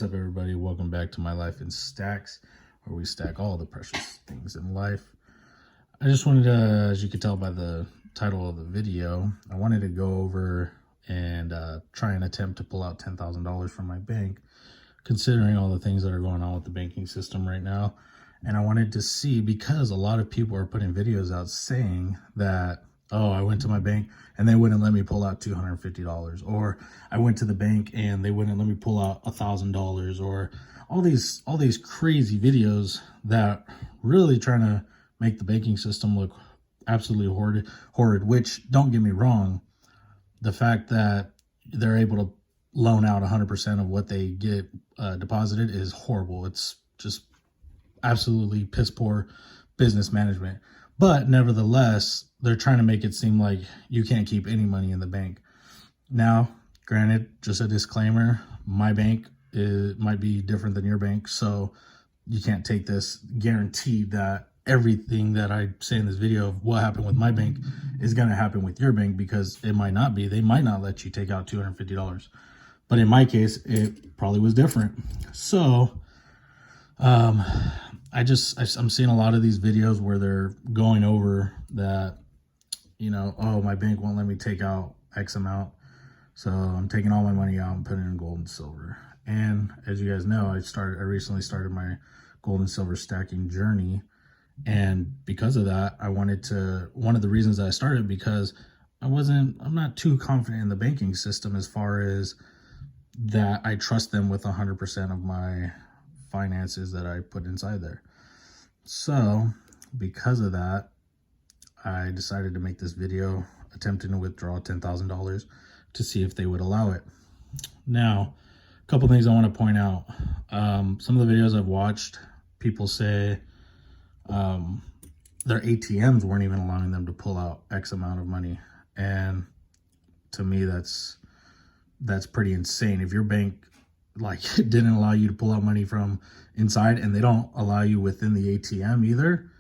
up, everybody? Welcome back to My Life in Stacks, where we stack all the precious things in life. I just wanted to, as you can tell by the title of the video, I wanted to go over and try and attempt to pull out $10,000 from my bank, considering all the things that are going on with the banking system right now. And I wanted to see, because a lot of people are putting videos out saying that, oh, I went to my bank and they wouldn't let me pull out $250, or I went to the bank and they wouldn't let me pull out $1,000, or all these crazy videos that really trying to make the banking system look absolutely horrid. Which, don't get me wrong, the fact that they're able to loan out 100% of what they get deposited is horrible. It's just absolutely piss poor business management. But nevertheless, they're trying to make it seem like you can't keep any money in the bank. Now, granted, just a disclaimer, my bank might be different than your bank, so you can't take this guaranteed that everything that I say in this video of what happened with my bank is going to happen with your bank, because it might not be. They might not let you take out $250. But in my case, it probably was different. So, I'm seeing a lot of these videos where they're going over that, you know, oh, my bank won't let me take out X amount, so I'm taking all my money out and putting it in gold and silver. And as you guys know, I recently started my gold and silver stacking journey. And because of that, one of the reasons that I started, because I'm not too confident in the banking system as far as that I trust them with 100% of my finances that I put inside there. So because of that, I decided to make this video attempting to withdraw $10,000 to see if they would allow it. Now, a couple things I want to point out. Some of the videos I've watched, people say their ATMs weren't even allowing them to pull out X amount of money. And to me, that's pretty insane. If your bank didn't allow you to pull out money from inside, and they don't allow you within the ATM either,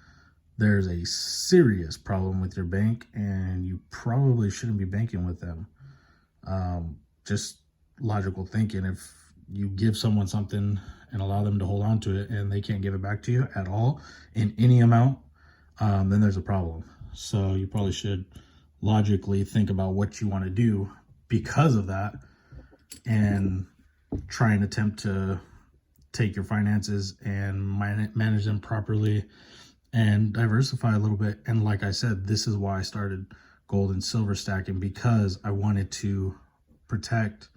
there's a serious problem with your bank, and you probably shouldn't be banking with them. Just logical thinking. If you give someone something and allow them to hold on to it and they can't give it back to you at all in any amount, then there's a problem. So you probably should logically think about what you want to do because of that, and try and attempt to take your finances and manage them properly and diversify a little bit. And like I said, this is why I started gold and silver stacking, because I wanted to protect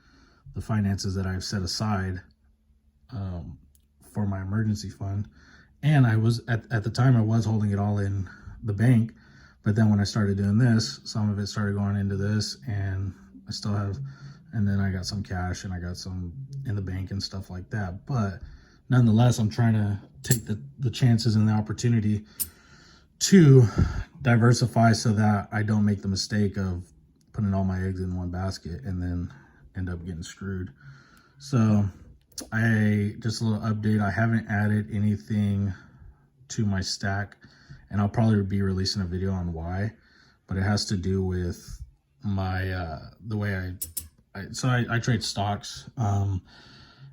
the finances that I've set aside for my emergency fund. And I was at the time I was holding it all in the bank, but then when I started doing this, some of it started going into this, and I still have, and then I got some cash and I got some in the bank and stuff like that. But nonetheless, I'm trying to take the chances and the opportunity to diversify so that I don't make the mistake of putting all my eggs in one basket and then end up getting screwed. So just a little update. I haven't added anything to my stack, and I'll probably be releasing a video on why, but it has to do with my, the way I trade stocks,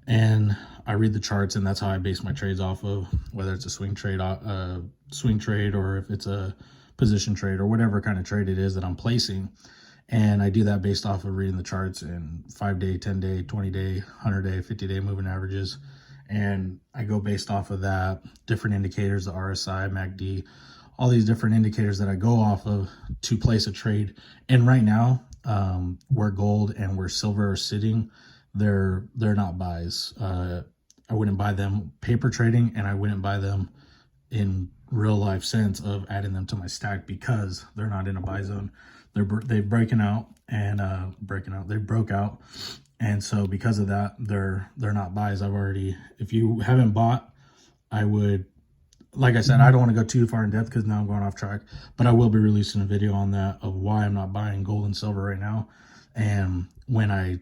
and I read the charts, and that's how I base my trades off of, whether it's a swing trade, or if it's a position trade, or whatever kind of trade it is that I'm placing. And I do that based off of reading the charts and 5-day, 10-day, 20-day, 100-day, 50-day moving averages. And I go based off of that, different indicators, the RSI, MACD, all these different indicators that I go off of to place a trade. And right now, where gold and where silver are sitting, they're not buys. I wouldn't buy them paper trading, and I wouldn't buy them in real life sense of adding them to my stack, because they're not in a buy zone. They've broken out, and they broke out, and so because of that, they're not buys. If you haven't bought, I would, like I said, I don't want to go too far in depth because now I'm going off track, but I will be releasing a video on that, of why I'm not buying gold and silver right now, and when I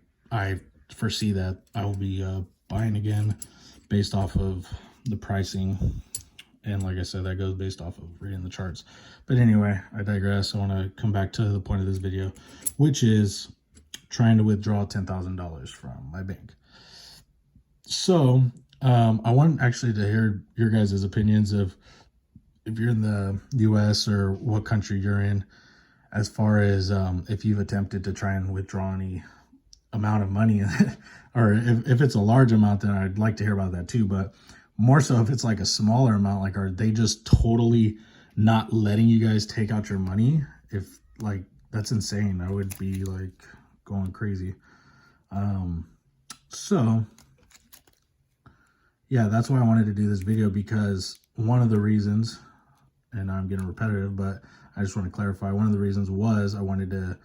foresee that I will be buying again based off of the pricing. And like I said, that goes based off of reading the charts. But anyway, I digress. I want to come back to the point of this video, which is trying to withdraw $10,000 from my bank. So I want actually to hear your guys' opinions of if you're in the US or what country you're in, as far as if you've attempted to try and withdraw any amount of money or if it's a large amount, then I'd like to hear about that too. But more so if it's like a smaller amount, like are they just totally not letting you guys take out your money? If like that's insane. I would be like going crazy. So yeah, that's why I wanted to do this video, because one of the reasons, and I'm getting repetitive, but I just want to clarify, one of the reasons was I wanted to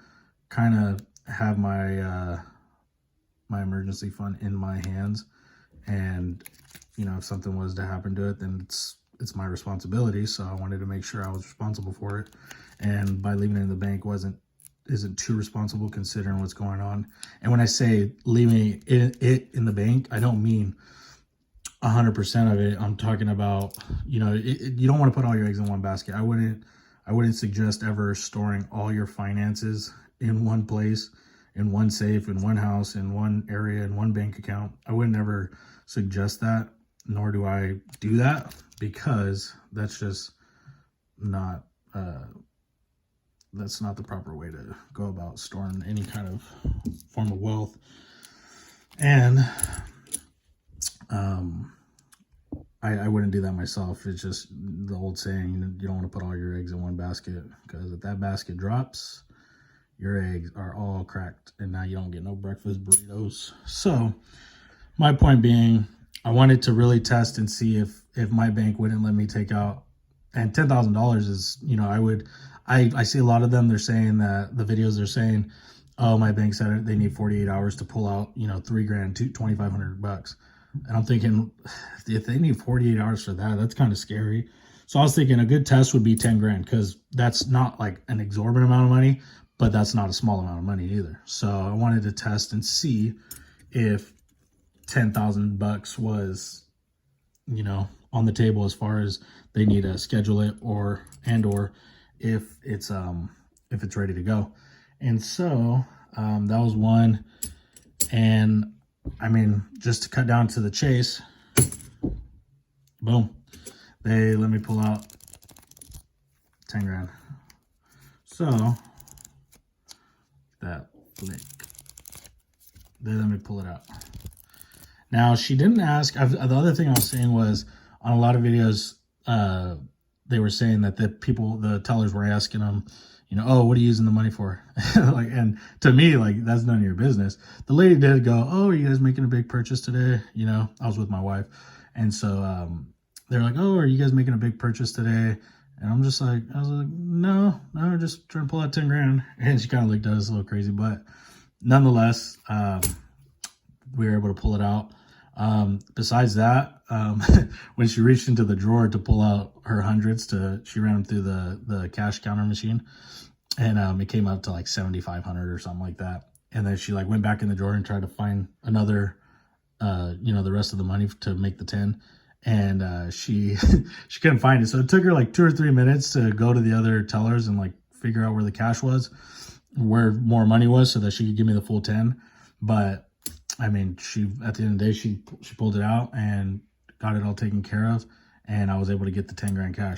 kind of have my my emergency fund in my hands, and you know, if something was to happen to it, then it's my responsibility. So I wanted to make sure I was responsible for it, and by leaving it in the bank isn't too responsible considering what's going on. And when I say leaving it in the bank, I don't mean 100% of it. I'm talking about, you know, you don't want to put all your eggs in one basket. I wouldn't suggest ever storing all your finances in one place, in one safe, in one house, in one area, in one bank account. I would never suggest that, nor do I do that, because that's just not that's not the proper way to go about storing any kind of form of wealth. And I wouldn't do that myself. It's just the old saying, you don't want to put all your eggs in one basket, because if that basket drops, your eggs are all cracked and now you don't get no breakfast burritos. So my point being, I wanted to really test and see if my bank wouldn't let me take out, and $10,000 is, you know, I see a lot of them, they're saying that the videos, they're saying, oh, my bank said they need 48 hours to pull out, you know, $3,000, $2,500. And I'm thinking, if they need 48 hours for that, that's kind of scary. So I was thinking a good test would be 10 grand, because that's not like an exorbitant amount of money, but that's not a small amount of money either. So I wanted to test and see if 10,000 bucks was, you know, on the table as far as they need to schedule it, or if it's ready to go. And so that was one. And I mean, just to cut down to the chase, boom, they let me pull out 10 grand. So that flick, they let me pull it out. Now, she didn't ask. The other thing I was saying was, on a lot of videos, they were saying that the tellers were asking them, you know, oh, what are you using the money for? Like, and to me, like, that's none of your business. The lady did go, oh, are you guys making a big purchase today? You know, I was with my wife. And so they're like, oh, are you guys making a big purchase today? And I was like, no, just trying to pull out 10 grand. And she kind of looked at us a little crazy, but nonetheless, we were able to pull it out. Besides that, when she reached into the drawer to pull out her hundreds, she ran them through the cash counter machine, and it came up to like 7,500 or something like that. And then she like went back in the drawer and tried to find another, you know, the rest of the money to make the 10. And she she couldn't find it. So it took her like 2 or 3 minutes to go to the other tellers and like figure out where the cash was, where more money was, so that she could give me the full 10. But I mean, at the end of the day, she pulled it out and got it all taken care of, and I was able to get the 10 grand cash.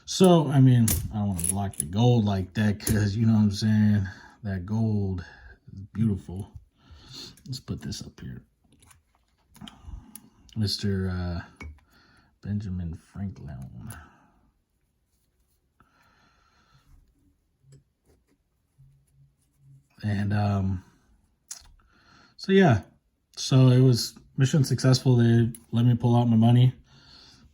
So, I mean, I don't want to block the gold like that, because, you know what I'm saying, that gold is beautiful. Let's put this up here. Mr. Benjamin Franklin. And so yeah, so it was mission successful. They let me pull out my money.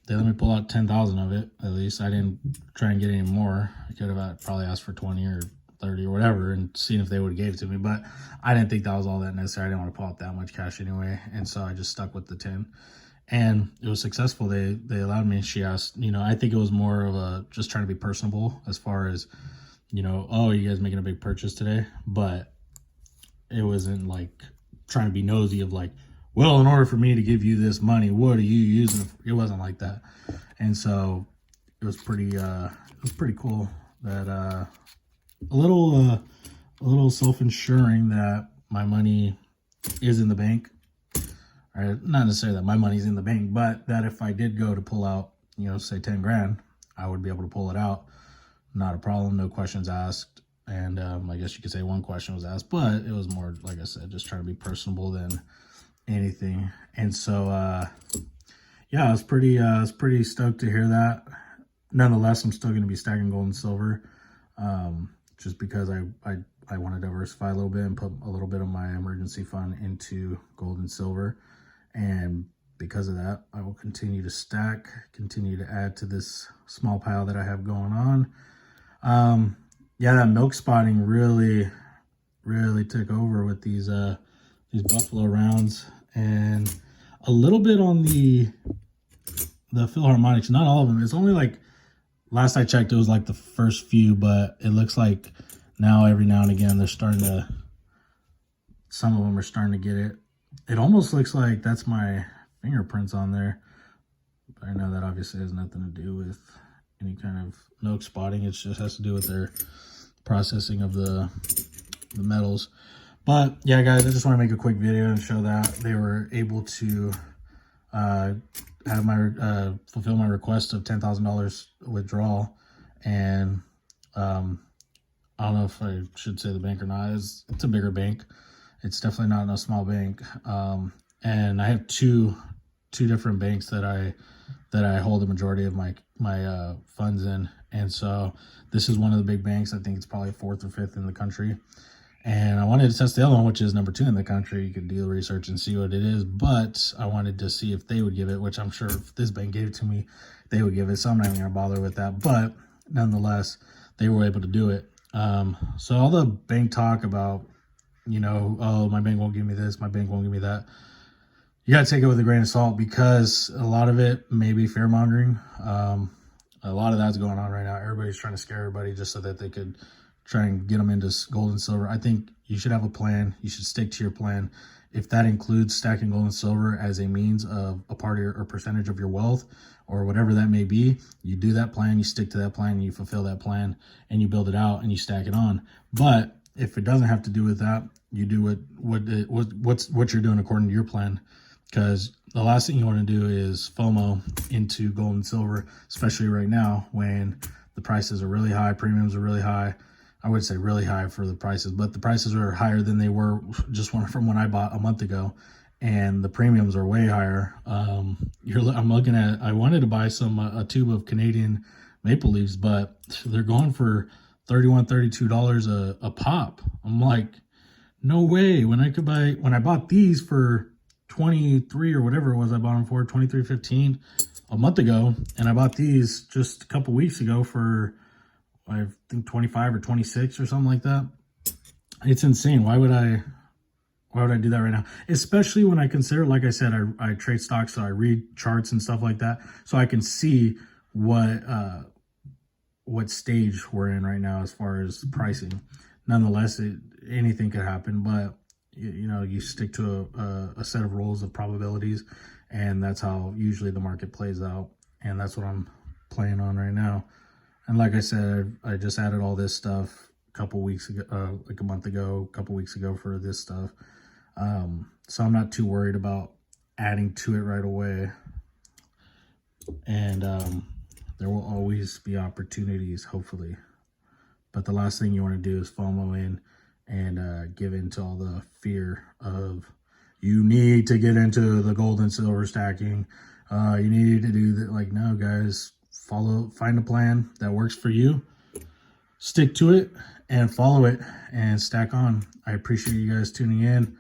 They let me pull out 10,000 of it, at least. I didn't try and get any more. I could have probably asked for 20 or 30 or whatever and seen if they would have gave it to me, but I didn't think that was all that necessary. I didn't want to pull out that much cash anyway, and so I just stuck with the 10. And it was successful. They allowed me. She asked, you know, I think it was more of a just trying to be personable as far as, you know, oh, are you guys making a big purchase today? But it wasn't like trying to be nosy of like, well, in order for me to give you this money, what are you using it for? It wasn't like that. And so it was pretty cool that a little self-insuring that my money is in the bank. right? Not necessarily that my money's in the bank, but that if I did go to pull out, you know, say 10 grand, I would be able to pull it out. Not a problem, no questions asked. And I guess you could say one question was asked, but it was more, like I said, just trying to be personable than anything. And so, yeah, I was pretty stoked to hear that. Nonetheless, I'm still going to be stacking gold and silver, just because I want to diversify a little bit and put a little bit of my emergency fund into gold and silver. And because of that, I will continue to stack, continue to add to this small pile that I have going on. Yeah, that milk spotting really took over with these buffalo rounds, and a little bit on the Philharmonics. Not all of them. It's only like, last I checked, it was like the first few, but it looks like now every now and again they're starting to, some of them are starting to get it. It almost looks like that's my fingerprints on there. But I know that obviously has nothing to do with any kind of milk spotting. It just has to do with their processing of the metals. But yeah, guys, I just want to make a quick video and show that they were able to have my fulfill my request of $10,000 withdrawal. And I don't know if I should say the bank or not. It's a bigger bank. It's definitely not a small bank. And I have two different banks that I hold the majority of my funds in. And so this is one of the big banks. I think it's probably 4th or 5th in the country. And I wanted to test the other one, which is number 2 in the country. You could do the research and see what it is. But I wanted to see if they would give it, which I'm sure if this bank gave it to me, they would give it. So I'm not even going to bother with that. But nonetheless, they were able to do it. So all the bank talk about, you know, oh, my bank won't give me this, my bank won't give me that, you got to take it with a grain of salt, because a lot of it may be fear mongering. A lot of that's going on right now. Everybody's trying to scare everybody just so that they could try and get them into gold and silver. I think you should have a plan. You should stick to your plan. If that includes stacking gold and silver as a means of a part of your, or percentage of your wealth, or whatever that may be, you do that plan, you stick to that plan, you fulfill that plan, and you build it out and you stack it on. But if it doesn't have to do with that, you do what you're doing according to your plan. Because the last thing you want to do is FOMO into gold and silver, especially right now when the prices are really high, premiums are really high. I would say really high for the prices, but the prices are higher than they were just from when I bought a month ago, and the premiums are way higher. I'm looking at, I wanted to buy a tube of Canadian maple leaves, but they're going for $31, $32 a pop. I'm like, no way. When I bought these for 23 or whatever it was, I bought them for $23.15 a month ago, and I bought these just a couple weeks ago for, I think, 25 or 26 or something like that. It's insane. Why would I do that right now? Especially when I consider, like I said, I trade stocks, so I read charts and stuff like that, so I can see what stage we're in right now as far as pricing. Nonetheless, anything could happen, but you know, you stick to a set of rules of probabilities, and that's how usually the market plays out, and that's what I'm playing on right now. And like I said, I just added all this stuff a couple weeks ago, like a month ago, a couple weeks ago for this stuff. So I'm not too worried about adding to it right away. And there will always be opportunities, hopefully. But the last thing you want to do is FOMO in and give in to all the fear of, you need to get into the gold and silver stacking. You need to do that. Like, no, guys, find a plan that works for you, stick to it, and follow it, and stack on. I appreciate you guys tuning in.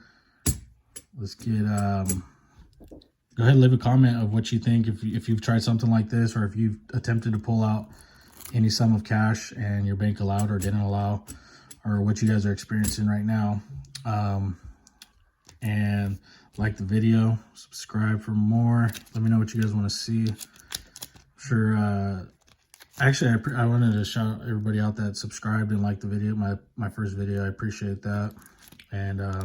Let's get, go ahead and leave a comment of what you think, if you've tried something like this, or if you've attempted to pull out any sum of cash and your bank allowed or didn't allow, or what you guys are experiencing right now. And like the video, subscribe for more. Let me know what you guys want to see. Sure. Actually, I wanted to shout everybody out that subscribed and liked the video, my first video. I appreciate that. And I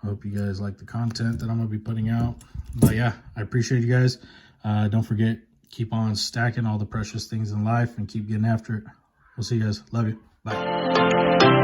hope you guys like the content that I'm going to be putting out. But yeah, I appreciate you guys. Don't forget, keep on stacking all the precious things in life and keep getting after it. We'll see you guys. Love you. Bye.